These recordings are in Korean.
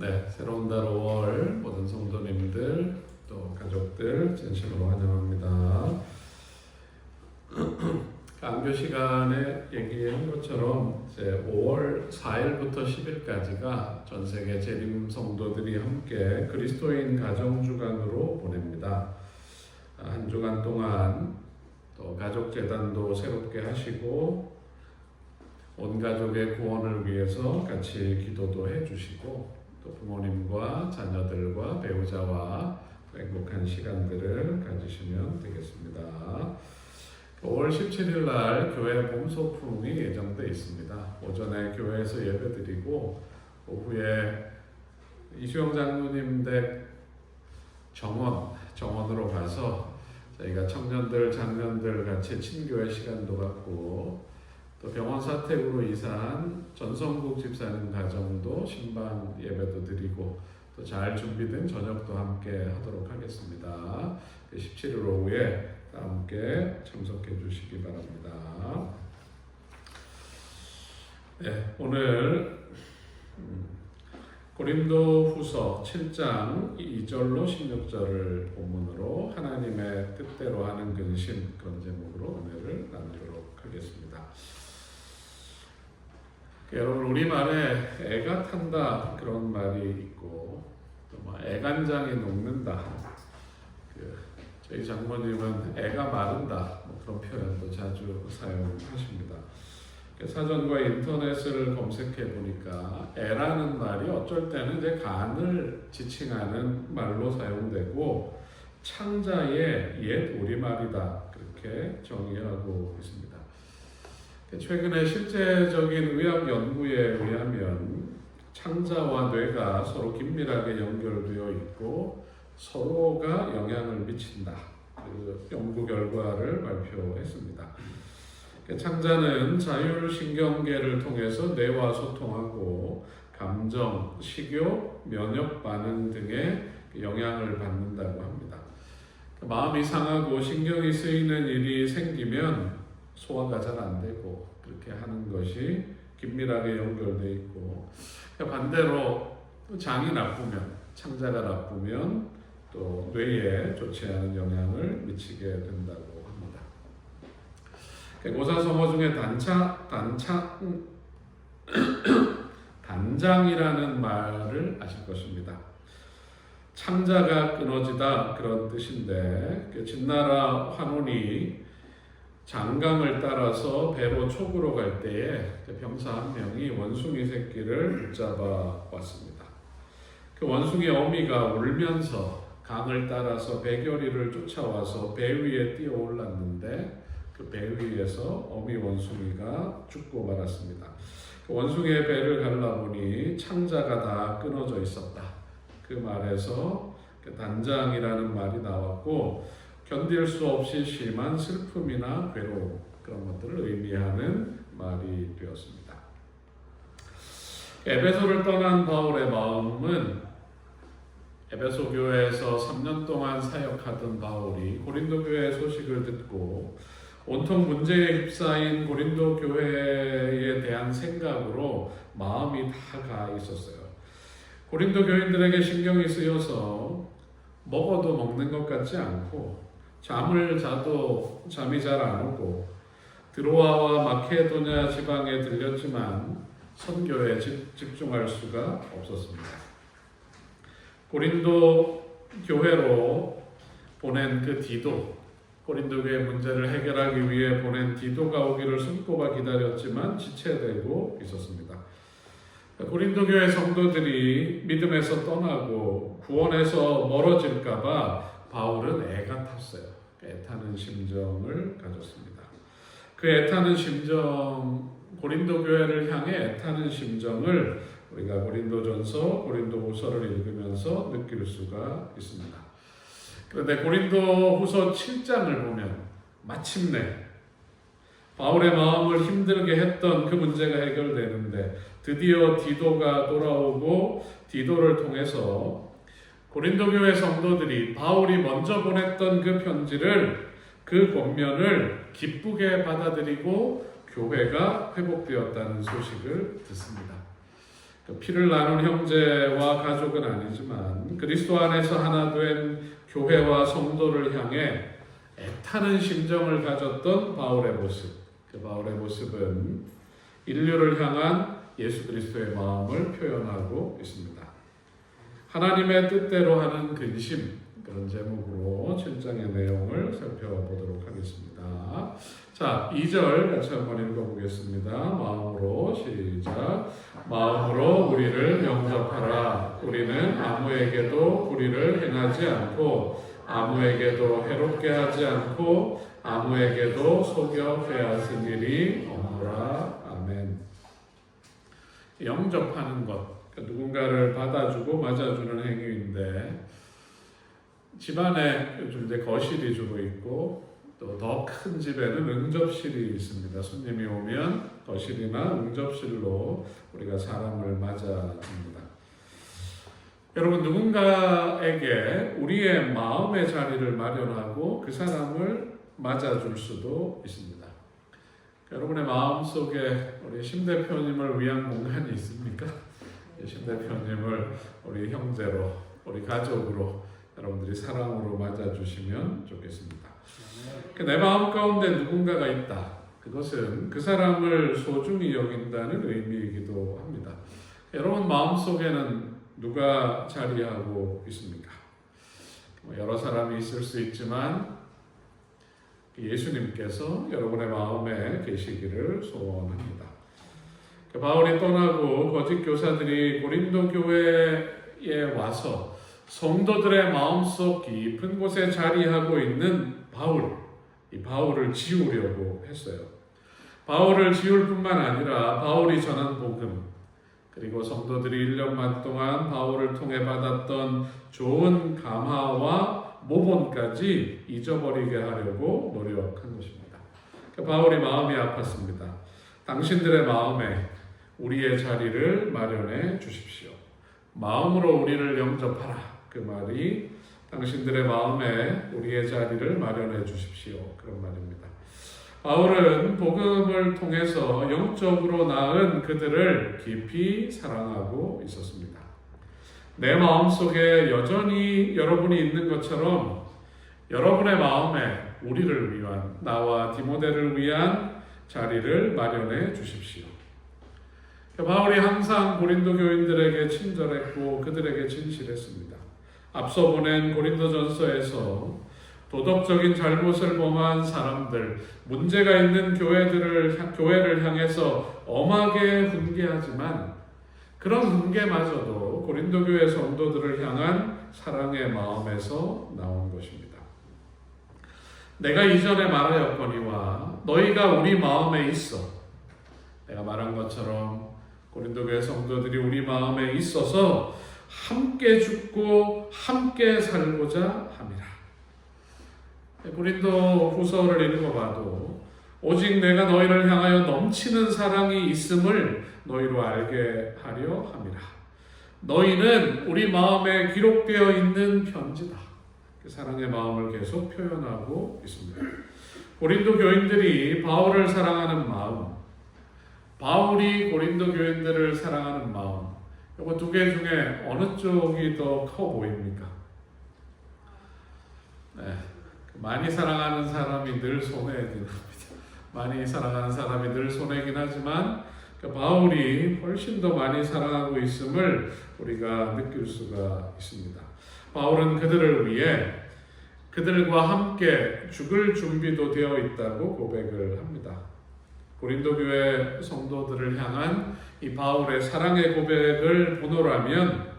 네, 새로운 달 5월 모든 성도님들 또 가족들 진심으로 환영합니다. 강교 시간에 얘기한 것처럼 이제 5월 4일부터 10일까지가 전 세계 재림 성도들이 함께 그리스도인 가정 주간으로 보냅니다. 한 주간 동안 또 가족 재단도 새롭게 하시고 온 가족의 구원을 위해서 같이 기도도 해주시고 또 부모님과 자녀들과 배우자와 행복한 시간들을 가지시면 되겠습니다. 5월 17일 날 교회 봄 소풍이 예정되어 있습니다. 오전에 교회에서 예배드리고 오후에 이수영 장로님 댁 정원으로 가서 저희가 청년들, 장년들 같이 친교회 시간도 갖고 또 병원 사택으로 이사한 전성국 집사님 가정도 신방 예배도 드리고 또 잘 준비된 저녁도 함께 하도록 하겠습니다. 17일 오후에 함께 참석해 주시기 바랍니다. 네, 오늘 고린도후서 7장 2절로 16절을 본문으로 하나님의 뜻대로 하는 근심 그런 제목으로 은혜를 나누도록 하겠습니다. 여러분 우리말에 애가 탄다 그런 말이 있고 또 애간장이 녹는다. 저희 장모님은 애가 마른다 그런 표현도 자주 사용하십니다. 사전과 인터넷을 검색해 보니까 애라는 말이 어쩔 때는 이제 간을 지칭하는 말로 사용되고 창자의 옛 우리말이다 그렇게 정의하고 있습니다. 최근에 실제적인 의학 연구에 의하면 창자와 뇌가 서로 긴밀하게 연결되어 있고 서로가 영향을 미친다. 그 연구 결과를 발표했습니다. 창자는 자율신경계를 통해서 뇌와 소통하고 감정, 식욕, 면역 반응 등의 영향을 받는다고 합니다. 마음이 상하고 신경이 쓰이는 일이 생기면 소화가 잘 안 되고 그렇게 하는 것이 긴밀하게 연결되어 있고 반대로 장이 나쁘면 창자가 나쁘면 또 뇌에 좋지 않은 영향을 미치게 된다고 합니다. 고사성어 중에 단장이라는 말을 아실 것입니다. 창자가 끊어지다 그런 뜻인데 진나라 환원이 장강을 따라서 배로 촉으로 갈 때에 병사 한 명이 원숭이 새끼를 붙잡아 왔습니다. 그 원숭이 어미가 울면서 강을 따라서 배결이를 쫓아와서 배 위에 뛰어 올랐는데 그 배 위에서 어미 원숭이가 죽고 말았습니다. 그 원숭이의 배를 갈라보니 창자가 다 끊어져 있었다. 그 말에서 그 단장이라는 말이 나왔고 견딜 수 없이 심한 슬픔이나 괴로움 그런 것들을 의미하는 말이 되었습니다. 에베소를 떠난 바울의 마음은 에베소 교회에서 3년 동안 사역하던 바울이 고린도 교회의 소식을 듣고 온통 문제에 휩싸인 고린도 교회에 대한 생각으로 마음이 다 가 있었어요. 고린도 교인들에게 신경이 쓰여서 먹어도 먹는 것 같지 않고 잠을 자도 잠이 잘 안 오고 드로아와 마케도냐 지방에 들렸지만 선교에 집중할 수가 없었습니다. 고린도 교회로 보낸 그 디도, 고린도 교회 문제를 해결하기 위해 보낸 디도가 오기를 손꼽아 기다렸지만 지체되고 있었습니다. 고린도 교회 성도들이 믿음에서 떠나고 구원에서 멀어질까봐 바울은 애가 탔어요. 애타는 심정을 가졌습니다. 그 애타는 심정, 고린도 교회를 향해 애타는 심정을 우리가 고린도전서, 고린도후서를 읽으면서 느낄 수가 있습니다. 그런데 고린도후서 7장을 보면 마침내 바울의 마음을 힘들게 했던 그 문제가 해결되는데 드디어 디도가 돌아오고 디도를 통해서 고린도 교회 성도들이 바울이 먼저 보냈던 그 편지를 그 권면을 기쁘게 받아들이고 교회가 회복되었다는 소식을 듣습니다. 피를 나눈 형제와 가족은 아니지만 그리스도 안에서 하나 된 교회와 성도를 향해 애타는 심정을 가졌던 바울의 모습. 그 바울의 모습은 인류를 향한 예수 그리스도의 마음을 표현하고 있습니다. 하나님의 뜻대로 하는 근심, 그런 제목으로 7장의 내용을 살펴보도록 하겠습니다. 자, 2절 같이 한번 읽어보겠습니다. 마음으로 시작. 마음으로 우리를 영접하라. 우리는 아무에게도 불의를 행하지 않고 아무에게도 해롭게 하지 않고 아무에게도 속여 빼앗은 일이 없노라. 아멘. 영접하는 것, 누군가를 받아주고 맞아주는 행위인데 집안에 요즘 이제 거실이 주로 있고 또 더 큰 집에는 응접실이 있습니다. 손님이 오면 거실이나 응접실로 우리가 사람을 맞아줍니다. 여러분, 누군가에게 우리의 마음의 자리를 마련하고 그 사람을 맞아줄 수도 있습니다. 여러분의 마음속에 우리 심 대표님을 위한 공간이 있습니까? 심 대표님을 우리 형제로, 우리 가족으로 여러분들이 사랑으로 맞아주시면 좋겠습니다. 내 마음 가운데 누군가가 있다. 그것은 그 사람을 소중히 여긴다는 의미이기도 합니다. 여러분 마음속에는 누가 자리하고 있습니까? 여러 사람이 있을 수 있지만 예수님께서 여러분의 마음에 계시기를 소원합니다. 바울이 떠나고 거짓 교사들이 고린도 교회에 와서 성도들의 마음속 깊은 곳에 자리하고 있는 이 바울을 지우려고 했어요. 바울을 지울 뿐만 아니라 바울이 전한 복음, 그리고 성도들이 1년만 동안 바울을 통해 받았던 좋은 감화와 모본까지 잊어버리게 하려고 노력한 것입니다. 바울이 마음이 아팠습니다. 당신들의 마음에 우리의 자리를 마련해 주십시오. 마음으로 우리를 영접하라. 그 말이 당신들의 마음에 우리의 자리를 마련해 주십시오. 그런 말입니다. 바울은 복음을 통해서 영적으로 낳은 그들을 깊이 사랑하고 있었습니다. 내 마음속에 여전히 여러분이 있는 것처럼 여러분의 마음에 우리를 위한, 나와 디모데를 위한 자리를 마련해 주십시오. 바울이 항상 고린도 교인들에게 친절했고 그들에게 진실했습니다. 앞서 보낸 고린도전서에서 도덕적인 잘못을 범한 사람들, 문제가 있는 교회를 향해서 엄하게 훈계하지만 그런 훈계마저도 고린도 교회 성도들을 향한 사랑의 마음에서 나온 것입니다. 내가 이전에 말하였거니와 너희가 우리 마음에 있어. 내가 말한 것처럼 고린도 교회 성도들이 우리 마음에 있어서 함께 죽고 함께 살고자 함이라. 고린도 후서를 읽어봐도 오직 내가 너희를 향하여 넘치는 사랑이 있음을 너희로 알게 하려 함이라. 너희는 우리 마음에 기록되어 있는 편지다. 그 사랑의 마음을 계속 표현하고 있습니다. 고린도 교인들이 바울을 사랑하는 마음, 바울이 고린도 교인들을 사랑하는 마음, 이거 두 개 중에 어느 쪽이 더 커 보입니까? 네, 많이 사랑하는 사람이 늘 손해긴 합니다. 많이 사랑하는 사람이 늘 손해긴 하지만 바울이 훨씬 더 많이 사랑하고 있음을 우리가 느낄 수가 있습니다. 바울은 그들을 위해 그들과 함께 죽을 준비도 되어 있다고 고백을 합니다. 고린도 교회 성도들을 향한 이 바울의 사랑의 고백을 본호라면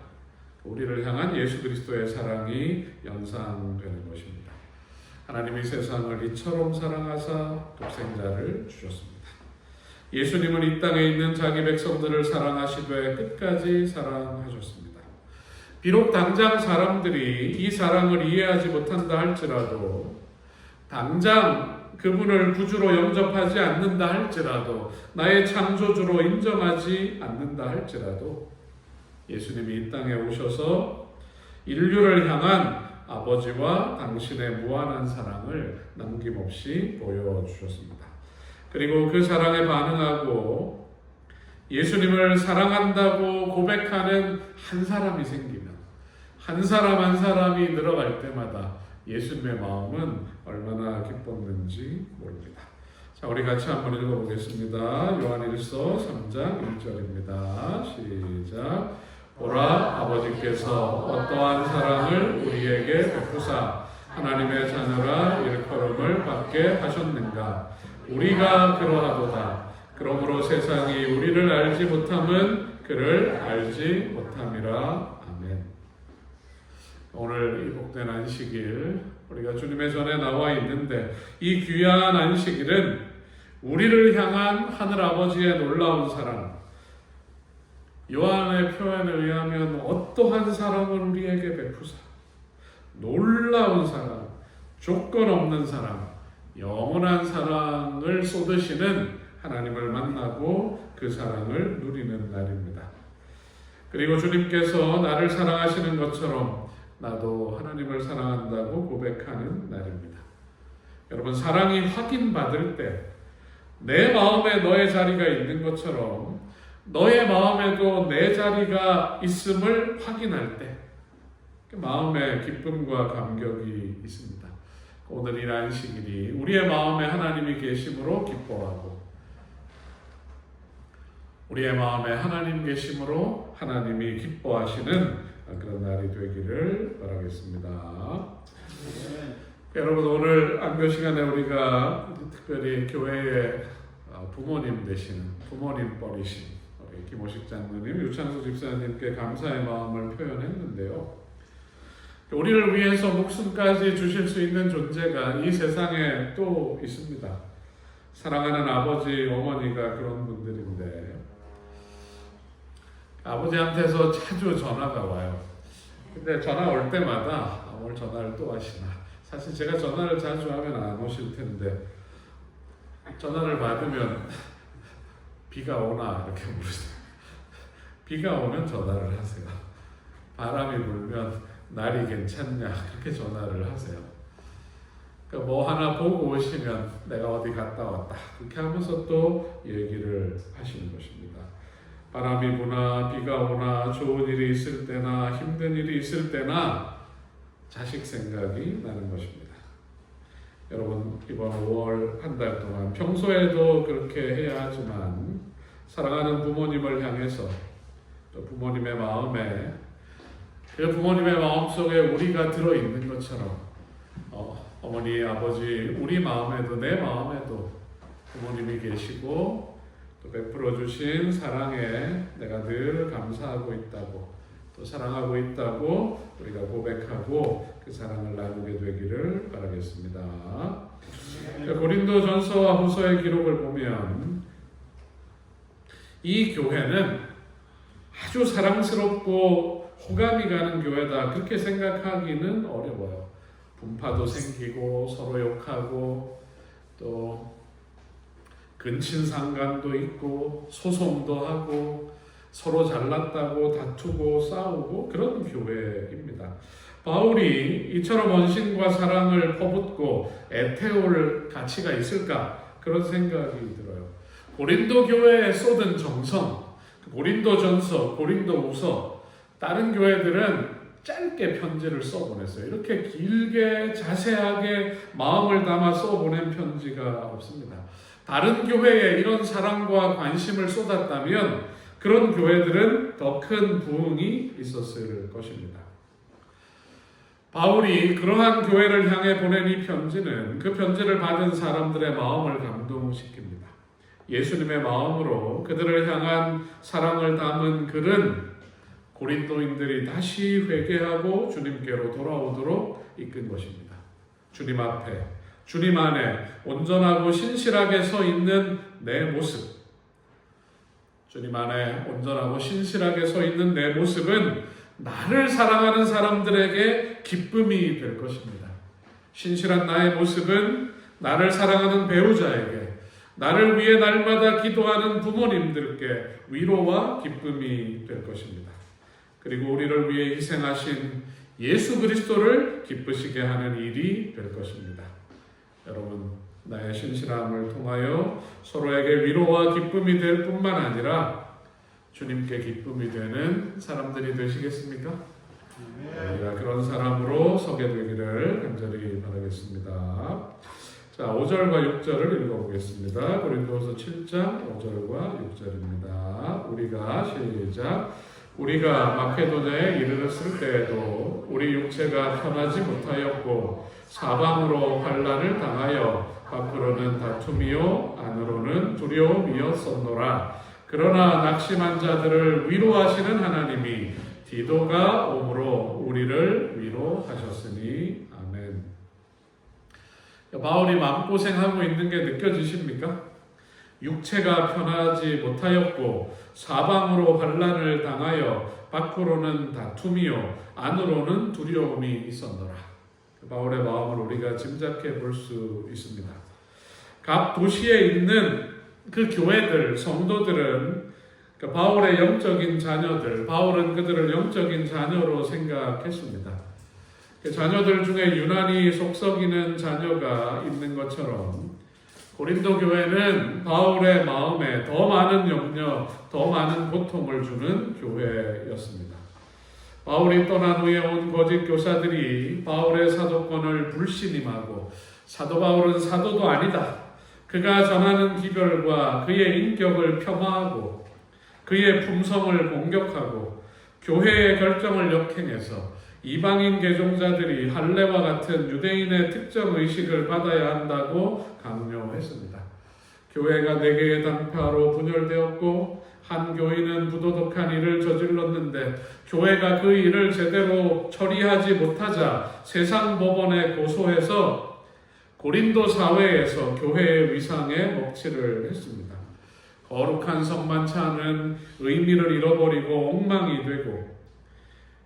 우리를 향한 예수 그리스도의 사랑이 연상되는 것입니다. 하나님이 세상을 이처럼 사랑하사 독생자를 주셨습니다. 예수님은 이 땅에 있는 자기 백성들을 사랑하시되 끝까지 사랑하셨습니다. 비록 당장 사람들이 이 사랑을 이해하지 못한다 할지라도, 당장 그분을 구주로 영접하지 않는다 할지라도, 나의 창조주로 인정하지 않는다 할지라도 예수님이 이 땅에 오셔서 인류를 향한 아버지와 당신의 무한한 사랑을 남김없이 보여주셨습니다. 그리고 그 사랑에 반응하고 예수님을 사랑한다고 고백하는 한 사람이 생기면, 한 사람 한 사람이 늘어갈 때마다 예수님의 마음은 얼마나 기뻤는지 모릅니다. 자, 우리 같이 한번 읽어보겠습니다. 요한일서 3장 1절입니다. 시작. 보라, 아버지께서 어떠한 사랑을 우리에게 베푸사 하나님의 자녀라 일컬음을 받게 하셨는가. 우리가 그러하도다. 그러므로 세상이 우리를 알지 못함은 그를 알지 못함이라. 아멘. 오늘 이 복된 안식일, 우리가 주님의 전에 나와 있는데 이 귀한 안식일은 우리를 향한 하늘아버지의 놀라운 사랑, 요한의 표현에 의하면 어떠한 사랑을 우리에게 베푸사, 놀라운 사랑, 조건 없는 사랑, 영원한 사랑을 쏟으시는 하나님을 만나고 그 사랑을 누리는 날입니다. 그리고 주님께서 나를 사랑하시는 것처럼 나도 하나님을 사랑한다고 고백하는 날입니다. 여러분, 사랑이 확인받을 때 내 마음에 너의 자리가 있는 것처럼 너의 마음에도 내 자리가 있음을 확인할 때 마음에 기쁨과 감격이 있습니다. 오늘 이 안식일이 우리의 마음에 하나님이 계심으로 기뻐하고 우리의 마음에 하나님 계심으로 하나님이 기뻐하시는 그런 날이 되기를 바라겠습니다. 여러분, 오늘 안교 시간에 우리가 특별히 교회의 부모님 되시는, 부모님 뻘이신 우리 김호식 장로님, 유창수 집사님께 감사의 마음을 표현했는데요. 우리를 위해서 목숨까지 주실 수 있는 존재가 이 세상에 또 있습니다. 사랑하는 아버지, 어머니가 그런 분들인데 아버지한테서 자주 전화가 와요. 근데 전화 올 때마다 오늘 전화를 또 하시나. 사실 제가 전화를 자주 하면 안 오실 텐데 전화를 받으면 비가 오나 이렇게 물으세요. 비가 오면 전화를 하세요. 바람이 불면 날이 괜찮냐 그렇게 전화를 하세요. 그러니까 뭐 하나 보고 오시면 내가 어디 갔다 왔다 그렇게 하면서 또 얘기를 하시는 것입니다. 바람이 부나 비가 오나 좋은 일이 있을 때나 힘든 일이 있을 때나 자식 생각이 나는 것입니다. 여러분, 이번 5월 한 달 동안 평소에도 그렇게 해야 하지만 사랑하는 부모님을 향해서 또 부모님의 마음에 그 부모님의 마음속에 우리가 들어있는 것처럼 어머니, 아버지, 우리 마음에도 내 마음에도 부모님이 계시고 또 베풀어 주신 사랑에 내가 늘 감사하고 있다고 또 사랑하고 있다고 우리가 고백하고 그 사랑을 나누게 되기를 바라겠습니다. 고린도전서와 후서의 기록을 보면 이 교회는 아주 사랑스럽고 호감이 가는 교회다 그렇게 생각하기는 어려워요. 분파도 생기고 서로 욕하고 또 근친상간도 있고 소송도 하고 서로 잘났다고 다투고 싸우고 그런 교회입니다. 바울이 이처럼 원신과 사랑을 퍼붓고 애태울 가치가 있을까 그런 생각이 들어요. 고린도 교회에 쏟은 정성, 고린도전서, 고린도후서 다른 교회들은 짧게 편지를 써보냈어요. 이렇게 길게 자세하게 마음을 담아 써보낸 편지가 없습니다. 다른 교회에 이런 사랑과 관심을 쏟았다면 그런 교회들은 더 큰 부흥이 있었을 것입니다. 바울이 그러한 교회를 향해 보낸 이 편지는 그 편지를 받은 사람들의 마음을 감동시킵니다. 예수님의 마음으로 그들을 향한 사랑을 담은 글은 고린도인들이 다시 회개하고 주님께로 돌아오도록 이끈 것입니다. 주님 앞에, 주님 안에 온전하고 신실하게 서 있는 내 모습, 주님 안에 온전하고 신실하게 서 있는 내 모습은 나를 사랑하는 사람들에게 기쁨이 될 것입니다. 신실한 나의 모습은 나를 사랑하는 배우자에게, 나를 위해 날마다 기도하는 부모님들께 위로와 기쁨이 될 것입니다. 그리고 우리를 위해 희생하신 예수 그리스도를 기쁘시게 하는 일이 될 것입니다. 여러분, 나의 신실함을 통하여 서로에게 위로와 기쁨이 될 뿐만 아니라 주님께 기쁨이 되는 사람들이 되시겠습니까? 우리가 그런 사람으로 서게 되기를 간절히 바라겠습니다. 자, 5절과 6절을 읽어보겠습니다. 고린도서 7장 5절과 6절입니다. 우리가 시작. 우리가 마케도냐에 이르렀을 때에도 우리 육체가 편하지 못하였고 사방으로 환난을 당하여 밖으로는 다툼이요 안으로는 두려움이었었노라. 그러나 낙심한 자들을 위로하시는 하나님이 디도가 오므로 우리를 위로하셨으니 아멘. 바울이 마음고생하고 있는 게 느껴지십니까? 육체가 편하지 못하였고 사방으로 환난을 당하여 밖으로는 다툼이요 안으로는 두려움이 있었노라. 바울의 마음을 우리가 짐작해 볼 수 있습니다. 각 도시에 있는 그 교회들, 성도들은 바울의 영적인 자녀들, 바울은 그들을 영적인 자녀로 생각했습니다. 그 자녀들 중에 유난히 속썩이는 자녀가 있는 것처럼 고린도 교회는 바울의 마음에 더 많은 염려, 더 많은 고통을 주는 교회였습니다. 바울이 떠난 후에 온 거짓 교사들이 바울의 사도권을 불신임하고 사도 바울은 사도도 아니다. 그가 전하는 기별과 그의 인격을 폄하하고 그의 품성을 공격하고 교회의 결정을 역행해서 이방인 개종자들이 할례와 같은 유대인의 특정 의식을 받아야 한다고 강요했습니다. 교회가 4개의 당파로 분열되었고 한 교인은 부도덕한 일을 저질렀는데 교회가 그 일을 제대로 처리하지 못하자 세상 법원에 고소해서 고린도 사회에서 교회의 위상에 먹칠을 했습니다. 거룩한 성만찬은 의미를 잃어버리고 엉망이 되고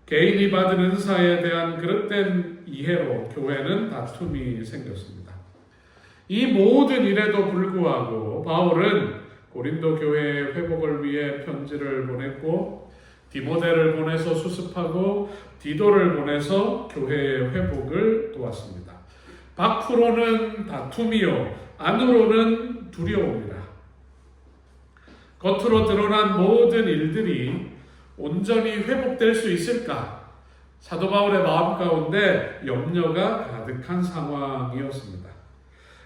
개인이 받은 은사에 대한 그릇된 이해로 교회는 다툼이 생겼습니다. 이 모든 일에도 불구하고 바울은 고린도 교회의 회복을 위해 편지를 보냈고 디모데를 보내서 수습하고 디도를 보내서 교회의 회복을 도왔습니다. 밖으로는 다툼이요 안으로는 두려움이라. 겉으로 드러난 모든 일들이 온전히 회복될 수 있을까? 사도 바울의 마음 가운데 염려가 가득한 상황이었습니다.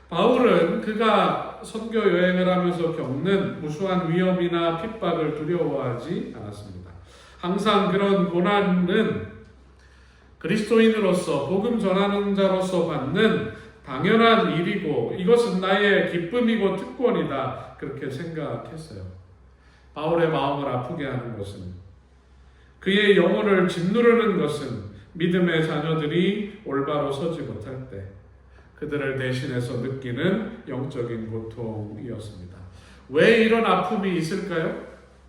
바울은 그가 선교 여행을 하면서 겪는 무수한 위험이나 핍박을 두려워하지 않았습니다. 항상 그런 고난은 그리스도인으로서 복음 전하는 자로서 받는 당연한 일이고 이것은 나의 기쁨이고 특권이다. 그렇게 생각했어요. 바울의 마음을 아프게 하는 것은 그의 영혼을 짓누르는 것은 믿음의 자녀들이 올바로 서지 못할 때 그들을 대신해서 느끼는 영적인 고통이었습니다. 왜 이런 아픔이 있을까요?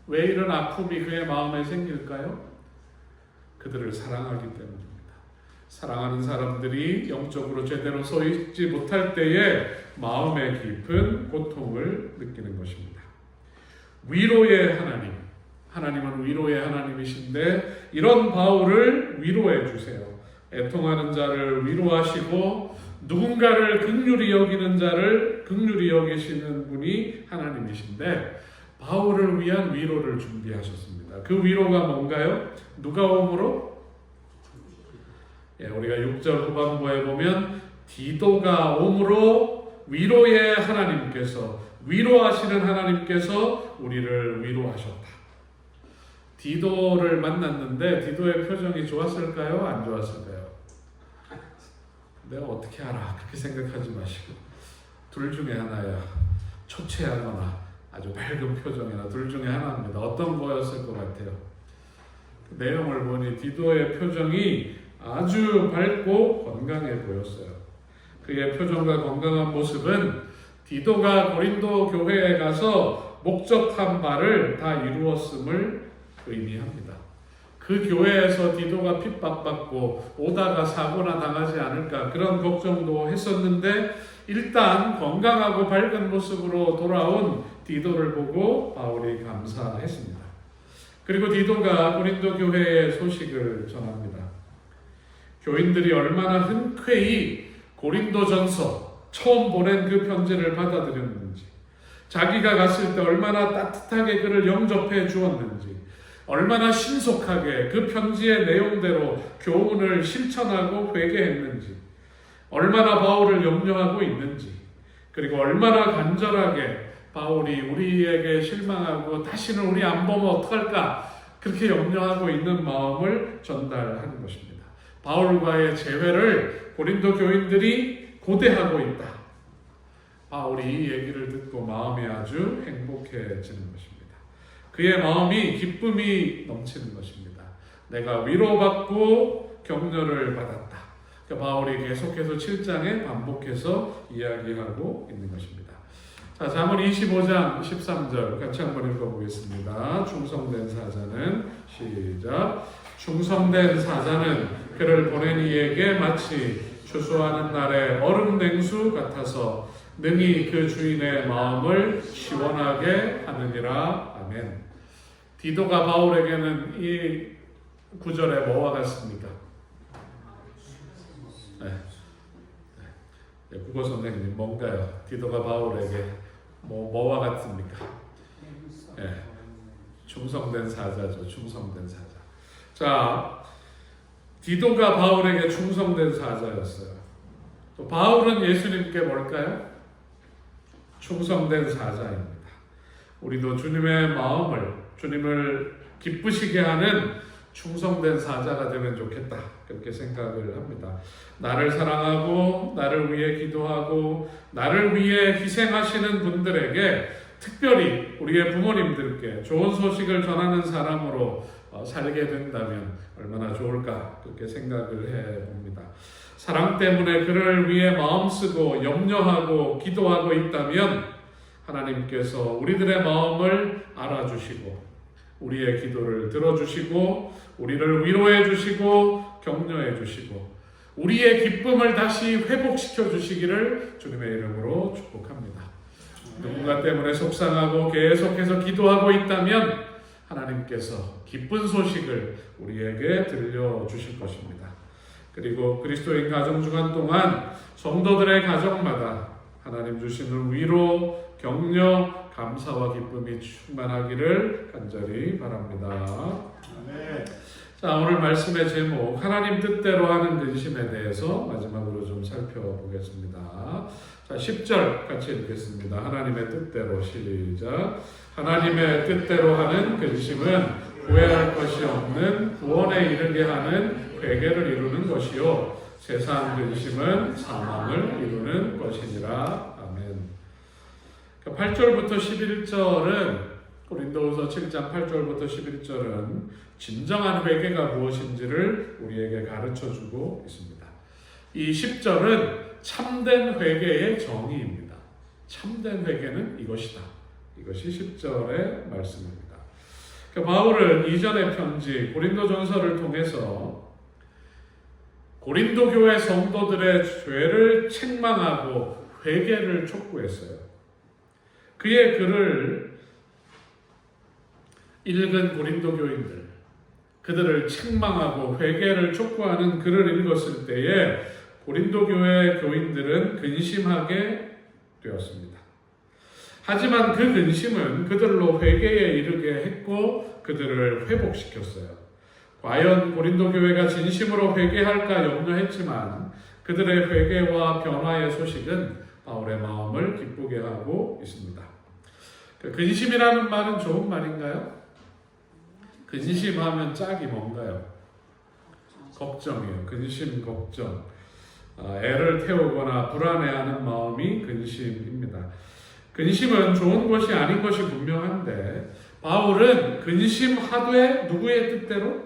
왜 이런 아픔이 그의 마음에 생길까요? 그들을 사랑하기 때문입니다. 사랑하는 사람들이 영적으로 제대로 서 있지 못할 때에 마음의 깊은 고통을 느끼는 것입니다. 위로의 하나님, 하나님은 위로의 하나님이신데 이런 바울을 위로해 주세요. 애통하는 자를 위로하시고 누군가를 긍휼히 여기는 자를 긍휼히 여기시는 분이 하나님이신데 바울을 위한 위로를 준비하셨습니다. 그 위로가 뭔가요? 누가 오므로? 우리가 6절 후반부에 보면 디도가 오므로 위로의 하나님께서 위로하시는 하나님께서 우리를 위로하셨다. 디도를 만났는데 디도의 표정이 좋았을까요? 안 좋았을까요? 내가 어떻게 알아? 그렇게 생각하지 마시고 둘 중에 하나야. 초췌하거나 아주 밝은 표정이나 둘 중에 하나입니다. 어떤 거였을 것 같아요? 그 내용을 보니 디도의 표정이 아주 밝고 건강해 보였어요. 그의 표정과 건강한 모습은 디도가 고린도 교회에 가서 목적한 바를 다 이루었음을 의미합니다. 그 교회에서 디도가 핍박받고 오다가 사고나 당하지 않을까 그런 걱정도 했었는데 일단 건강하고 밝은 모습으로 돌아온 디도를 보고 바울이 감사했습니다. 그리고 디도가 고린도 교회의 소식을 전합니다. 교인들이 얼마나 흔쾌히 고린도전서 처음 보낸 그 편지를 받아들였는지, 자기가 갔을 때 얼마나 따뜻하게 그를 영접해 주었는지, 얼마나 신속하게 그 편지의 내용대로 교훈을 실천하고 회개했는지, 얼마나 바울을 염려하고 있는지, 그리고 얼마나 간절하게 바울이 우리에게 실망하고 다시는 우리 안 보면 어떡할까 그렇게 염려하고 있는 마음을 전달하는 것입니다. 바울과의 재회를 고린도 교인들이 고대하고 있다. 바울이 이 얘기를 듣고 마음이 아주 행복해지는 것입니다. 그의 마음이 기쁨이 넘치는 것입니다. 내가 위로받고 격려를 받았다. 바울이 계속해서 7장에 반복해서 이야기하고 있는 것입니다. 자, 잠언 25장 13절 같이 한번 읽어보겠습니다. 충성된 사자는 시작. 충성된 사자는 그를 보낸 이에게 마치 추수하는 날의 얼음 냉수 같아서 능히 그 주인의 마음을 시원하게 하느니라. 아멘. 디도가 바울에게는 이 구절에 뭐와 같습니까? 네. 국어 선생님 뭔가요? 디도가 바울에게 뭐와 같습니까? 네. 충성된 사자죠. 충성된 사자. 자, 디도가 바울에게 충성된 사자였어요. 또 바울은 예수님께 뭘까요? 충성된 사자입니다. 우리도 주님의 마음을, 주님을 기쁘시게 하는 충성된 사자가 되면 좋겠다. 그렇게 생각을 합니다. 나를 사랑하고 나를 위해 기도하고 나를 위해 희생하시는 분들에게, 특별히 우리의 부모님들께 좋은 소식을 전하는 사람으로 살게 된다면 얼마나 좋을까 그렇게 생각을 해봅니다. 사랑 때문에 그를 위해 마음쓰고 염려하고 기도하고 있다면 하나님께서 우리들의 마음을 알아주시고 우리의 기도를 들어주시고 우리를 위로해 주시고 격려해 주시고 우리의 기쁨을 다시 회복시켜 주시기를 주님의 이름으로 축복합니다. 누군가 때문에 속상하고 계속해서 기도하고 있다면 하나님께서 기쁜 소식을 우리에게 들려주실 것입니다. 그리고 그리스도인 가정 주간 동안 성도들의 가정마다 하나님 주시는 위로, 격려, 감사와 기쁨이 충만하기를 간절히 바랍니다. 네. 자, 오늘 말씀의 제목 하나님 뜻대로 하는 근심에 대해서 마지막으로 좀 살펴보겠습니다. 자, 10절 같이 읽겠습니다. 하나님의 뜻대로 시작. 하나님의 뜻대로 하는 근심은 후회할 것이 없는 구원에 이르게 하는 회개를 이루는 것이요 세상 근심은 사망을 이루는 것이니라. 아멘. 8절부터 11절은 고린도후서 7장 8절부터 11절은 진정한 회개가 무엇인지를 우리에게 가르쳐주고 있습니다. 이 10절은 참된 회개의 정의입니다. 참된 회개는 이것이다. 이것이 10절의 말씀입니다. 바울은 이전의 편지 고린도전서를 통해서 고린도 교회 성도들의 죄를 책망하고 회개를 촉구했어요. 그의 글을 읽은 고린도 교인들, 그들을 책망하고 회개를 촉구하는 글을 읽었을 때에 고린도 교회 교인들은 근심하게 되었습니다. 하지만 그 근심은 그들로 회개에 이르게 했고 그들을 회복시켰어요. 과연 고린도 교회가 진심으로 회개할까 염려했지만 그들의 회개와 변화의 소식은 바울의 마음을 기쁘게 하고 있습니다. 근심이라는 말은 좋은 말인가요? 근심하면 짝이 뭔가요? 걱정이에요. 근심, 걱정. 애를 태우거나 불안해하는 마음이 근심입니다. 근심은 좋은 것이 아닌 것이 분명한데 바울은 근심하되 누구의 뜻대로?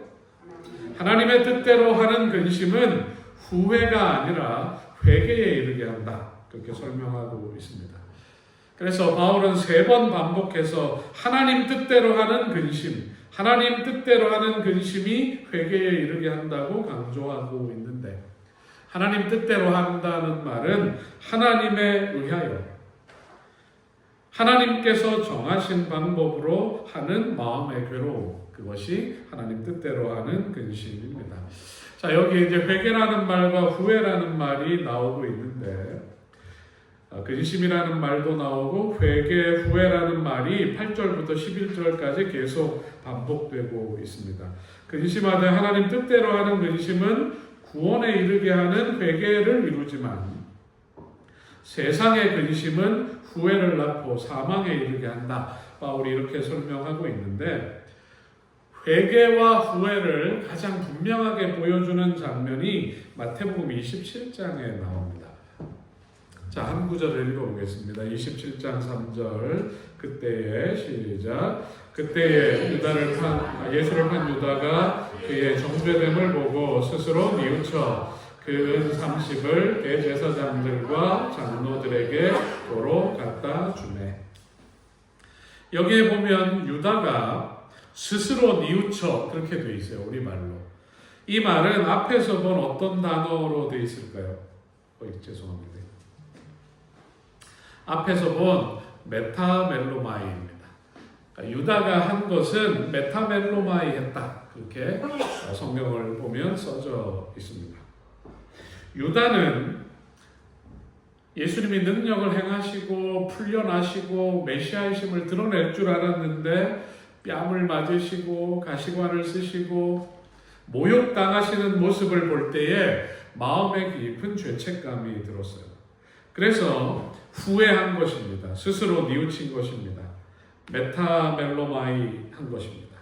하나님의 뜻대로 하는 근심은 후회가 아니라 회개에 이르게 한다. 그렇게 설명하고 있습니다. 그래서 바울은 3번 반복해서 하나님 뜻대로 하는 근심, 하나님 뜻대로 하는 근심이 회개에 이르게 한다고 강조하고 있는데 하나님 뜻대로 한다는 말은 하나님에 의하여 하나님께서 정하신 방법으로 하는 마음의 괴로움, 그것이 하나님 뜻대로 하는 근심입니다. 자, 여기 이제 회개라는 말과 후회라는 말이 나오고 있는데 근심이라는 말도 나오고 회개, 후회라는 말이 8절부터 11절까지 계속 반복되고 있습니다. 근심하되 하나님 뜻대로 하는 근심은 구원에 이르게 하는 회개를 이루지만 세상의 근심은 후회를 낳고 사망에 이르게 한다. 바울이 이렇게 설명하고 있는데 회개와 후회를 가장 분명하게 보여주는 장면이 마태복음 27장에 나옵니다. 자, 한 구절을 읽어보겠습니다. 27장 3절 그때에 시작. 그때에 예수를 판 유다가 그의 정죄됨을 보고 스스로 뉘우쳐 그 은 30을 대제사장들과 장로들에게 도로 갖다 주매. 여기에 보면 유다가 스스로 뉘우쳐 그렇게 돼 있어요. 우리말로. 이 말은 앞에서 본 어떤 단어로 돼 있을까요? 죄송합니다. 앞에서 본 메타멜로마이입니다. 그러니까 유다가 한 것은 메타멜로마이 했다. 그렇게 성경을 보면 써져 있습니다. 유다는 예수님이 능력을 행하시고 풀려나시고 메시아이심을 드러낼 줄 알았는데 뺨을 맞으시고 가시관을 쓰시고 모욕당하시는 모습을 볼 때에 마음에 깊은 죄책감이 들었어요. 그래서 후회한 것입니다. 스스로 뉘우친 것입니다. 메타멜로마이 한 것입니다.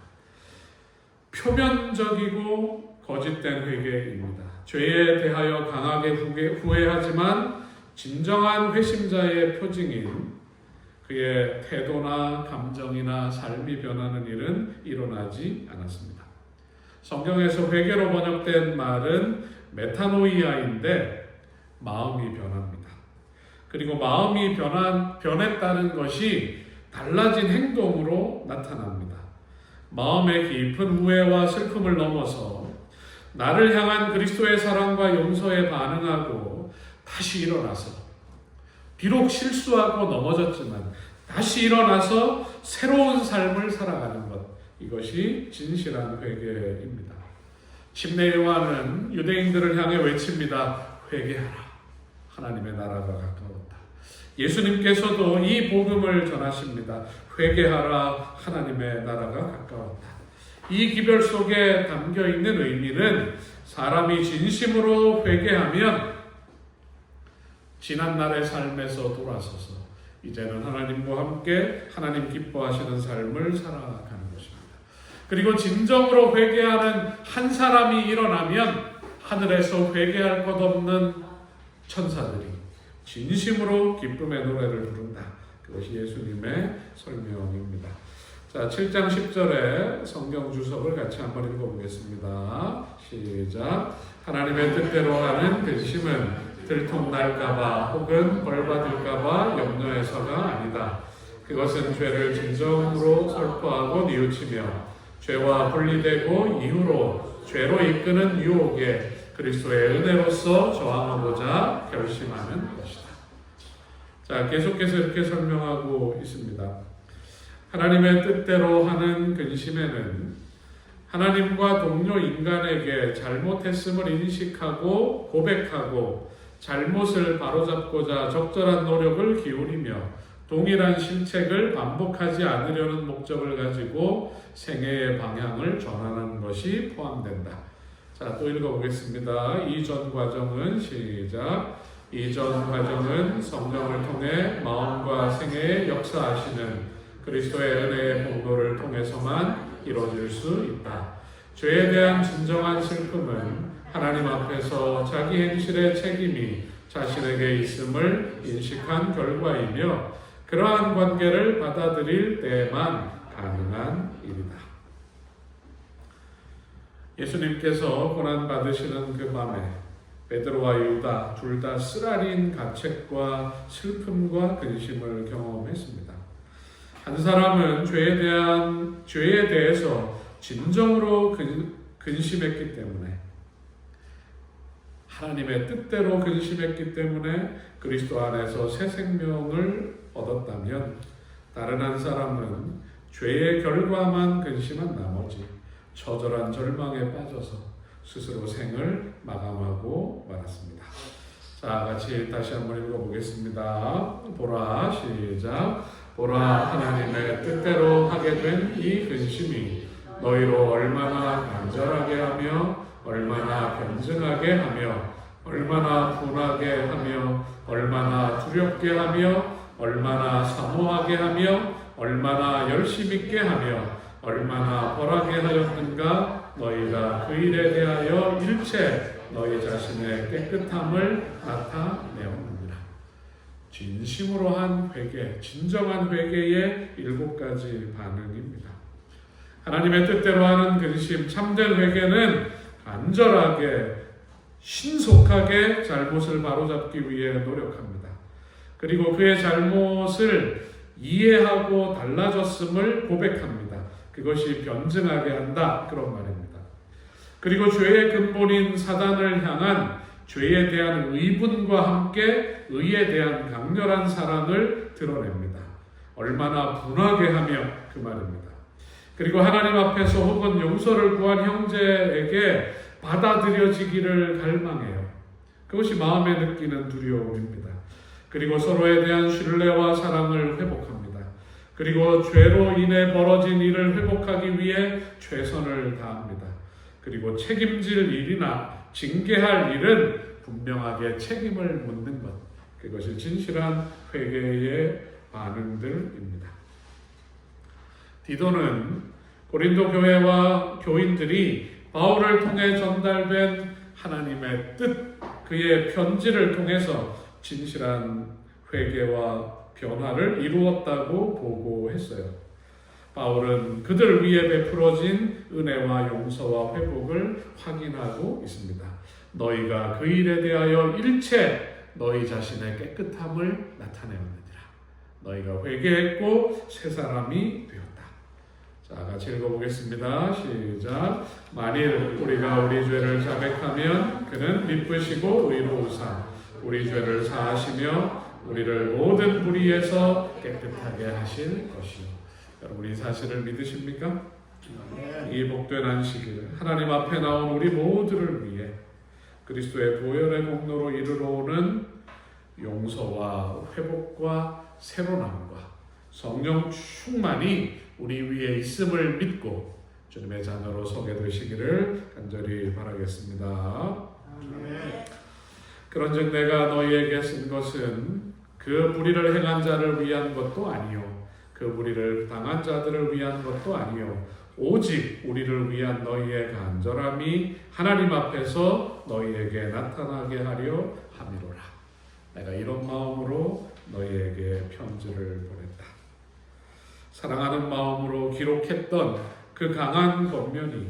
표면적이고 거짓된 회개입니다. 죄에 대하여 강하게 후회하지만 진정한 회심자의 표징인 그의 태도나 감정이나 삶이 변하는 일은 일어나지 않았습니다. 성경에서 회개로 번역된 말은 메타노이아인데 마음이 변합니다. 그리고 마음이 변했다는 것이 달라진 행동으로 나타납니다. 마음의 깊은 후회와 슬픔을 넘어서 나를 향한 그리스도의 사랑과 용서에 반응하고 다시 일어나서 비록 실수하고 넘어졌지만 다시 일어나서 새로운 삶을 살아가는 것, 이것이 진실한 회개입니다. 침례 요한은 유대인들을 향해 외칩니다. 회개하라. 하나님의 나라가 가까웠다. 예수님께서도 이 복음을 전하십니다. 회개하라. 하나님의 나라가 가까웠다. 이 기별 속에 담겨 있는 의미는 사람이 진심으로 회개하면 지난날의 삶에서 돌아서서 이제는 하나님과 함께 하나님 기뻐하시는 삶을 살아가는 것입니다. 그리고 진정으로 회개하는 한 사람이 일어나면 하늘에서 회개할 것 없는 천사들이 진심으로 기쁨의 노래를 부른다. 그것이 예수님의 설명입니다. 자, 7장 10절에 성경 주석을 같이 한번 읽어보겠습니다. 시작. 하나님의 뜻대로 하는 근심은 들통날까봐 혹은 벌받을까봐 염려해서가 아니다. 그것은 죄를 진정으로 설포하고 뉘우치며 죄와 분리되고 이후로 죄로 이끄는 유혹에 그리스도의 은혜로서 저항하고자 결심하는 것이다. 자, 계속해서 이렇게 설명하고 있습니다. 하나님의 뜻대로 하는 근심에는 하나님과 동료 인간에게 잘못했음을 인식하고 고백하고 잘못을 바로잡고자 적절한 노력을 기울이며 동일한 실책을 반복하지 않으려는 목적을 가지고 생애의 방향을 전환하는 것이 포함된다. 자, 또 읽어보겠습니다. 이전 과정은 시작. 이전 과정은 성령을 통해 마음과 생애에 역사하시는 그리스도의 은혜의 공로를 통해서만 이루어질 수 있다. 죄에 대한 진정한 슬픔은 하나님 앞에서 자기 행실의 책임이 자신에게 있음을 인식한 결과이며 그러한 관계를 받아들일 때에만 가능한 일이다. 예수님께서 고난받으시는 그 밤에 베드로와 유다 둘 다 쓰라린 가책과 슬픔과 근심을 경험했습니다. 한 사람은 죄에 대해서 진정으로 근심했기 때문에 하나님의 뜻대로 근심했기 때문에 그리스도 안에서 새 생명을 얻었다면 다른 한 사람은 죄의 결과만 근심한 나머지 처절한 절망에 빠져서 스스로 생을 마감하고 말았습니다. 자, 같이 다시 한번 읽어보겠습니다. 보라, 시작. 보라, 하나님의 뜻대로 하게 된 이 근심이 너희로 얼마나 간절하게 하며 얼마나 변증하게 하며 얼마나 분하게 하며 얼마나 두렵게 하며 얼마나 사모하게 하며 얼마나 열심 있게 하며 얼마나 벌하게 하였는가. 너희가 그 일에 대하여 일체 너희 자신의 깨끗함을 나타내었느니라. 진심으로 한 회개, 진정한 회개의 7가지 반응입니다. 하나님의 뜻대로 하는 근심, 참된 회개는 간절하게 신속하게 잘못을 바로잡기 위해 노력합니다. 그리고 그의 잘못을 이해하고 달라졌음을 고백합니다. 그것이 변증하게 한다, 그런 말입니다. 그리고 죄의 근본인 사단을 향한 죄에 대한 의분과 함께 의에 대한 강렬한 사랑을 드러냅니다. 얼마나 분하게 하며, 그 말입니다. 그리고 하나님 앞에서 혹은 용서를 구한 형제에게 받아들여지기를 갈망해요. 그것이 마음에 느끼는 두려움입니다. 그리고 서로에 대한 신뢰와 사랑을 회복합니다. 그리고 죄로 인해 벌어진 일을 회복하기 위해 최선을 다합니다. 그리고 책임질 일이나 징계할 일은 분명하게 책임을 묻는 것, 그것이 진실한 회개의 반응들입니다. 디도는 고린도 교회와 교인들이 바울을 통해 전달된 하나님의 뜻, 그의 편지를 통해서 진실한 회개와 변화를 이루었다고 보고했어요. 바울은 그들 위에 베풀어진 은혜와 용서와 회복을 확인하고 있습니다. 너희가 그 일에 대하여 일체 너희 자신의 깨끗함을 나타내었느니라. 너희가 회개했고 새 사람이 되었다. 자, 같이 읽어보겠습니다. 시작. 만일 우리가 우리 죄를 자백하면 그는 미쁘시고 의로우사 우리 죄를 사하시며 우리를 모든 불의에서 깨끗하게 하실 것이요. 여러분, 이 사실을 믿으십니까? 이 복된 안식일, 하나님 앞에 나온 우리 모두를 위해 그리스도의 보혈의 공로로 이르러 오는 용서와 회복과 새로남과 성령 충만이 우리 위에 있음을 믿고 주님의 자녀로 서게 되시기를 간절히 바라겠습니다. 그런즉 내가 너희에게 쓴 것은 그 불의를 행한 자를 위한 것도 아니요 그 불의를 당한 자들을 위한 것도 아니요 오직 우리를 위한 너희의 간절함이 하나님 앞에서 너희에게 나타나게 하려 함이로라. 내가 이런 마음으로 너희에게 편지를 보냈다. 사랑하는 마음으로 기록했던 그 강한 권면이,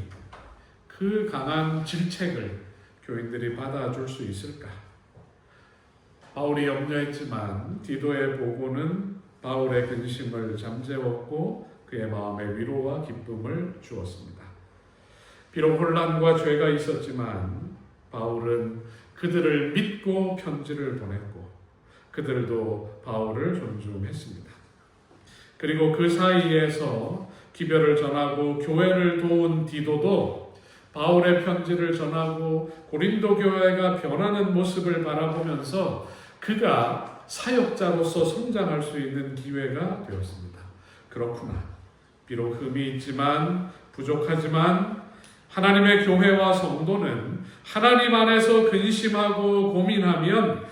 그 강한 질책을 교인들이 받아줄 수 있을까? 바울이 염려했지만 디도의 보고는 바울의 근심을 잠재웠고 그의 마음에 위로와 기쁨을 주었습니다. 비록 혼란과 죄가 있었지만 바울은 그들을 믿고 편지를 보냈고 그들도 바울을 존중했습니다. 그리고 그 사이에서 기별을 전하고 교회를 도운 디도도 바울의 편지를 전하고 고린도 교회가 변하는 모습을 바라보면서 그가 사역자로서 성장할 수 있는 기회가 되었습니다. 그렇구나. 비록 흠이 있지만 부족하지만 하나님의 교회와 성도는 하나님 안에서 근심하고 고민하면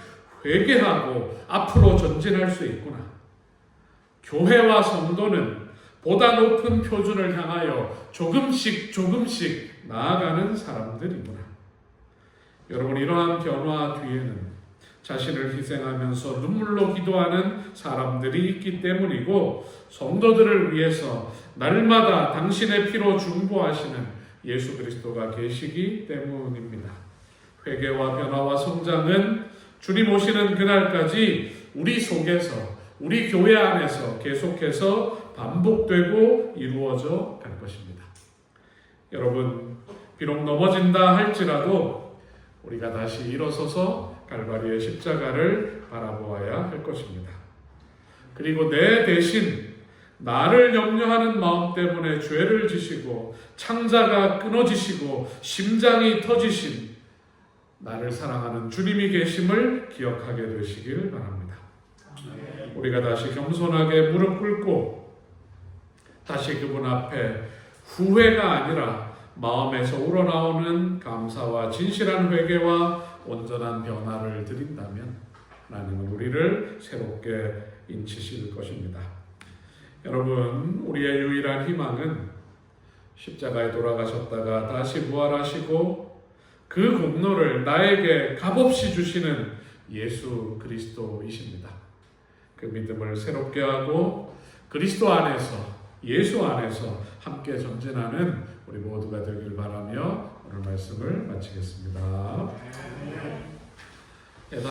회개하고 앞으로 전진할 수 있구나. 교회와 성도는 보다 높은 표준을 향하여 조금씩 나아가는 사람들이구나. 여러분, 이러한 변화 뒤에는 자신을 희생하면서 눈물로 기도하는 사람들이 있기 때문이고 성도들을 위해서 날마다 당신의 피로 중보하시는 예수 그리스도가 계시기 때문입니다. 회개와 변화와 성장은 주님 오시는 그날까지 우리 속에서, 우리 교회 안에서 계속해서 반복되고 이루어져 갈 것입니다. 여러분, 비록 넘어진다 할지라도 우리가 다시 일어서서 갈바리의 십자가를 바라보아야 할 것입니다. 그리고 내 대신 나를 염려하는 마음 때문에 죄를 지시고 창자가 끊어지시고 심장이 터지신 나를 사랑하는 주님이 계심을 기억하게 되시길 바랍니다. 우리가 다시 겸손하게 무릎 꿇고 다시 그분 앞에 후회가 아니라 마음에서 우러나오는 감사와 진실한 회개와 온전한 변화를 드린다면 하나님은 우리를 새롭게 인치실 것입니다. 여러분, 우리의 유일한 희망은 십자가에 돌아가셨다가 다시 부활하시고 그 공로를 나에게 값없이 주시는 예수 그리스도이십니다. 그 믿음을 새롭게 하고 그리스도 안에서, 예수 안에서 함께 전진하는 우리 모두가 되길 바라며 오늘 말씀을 마치겠습니다.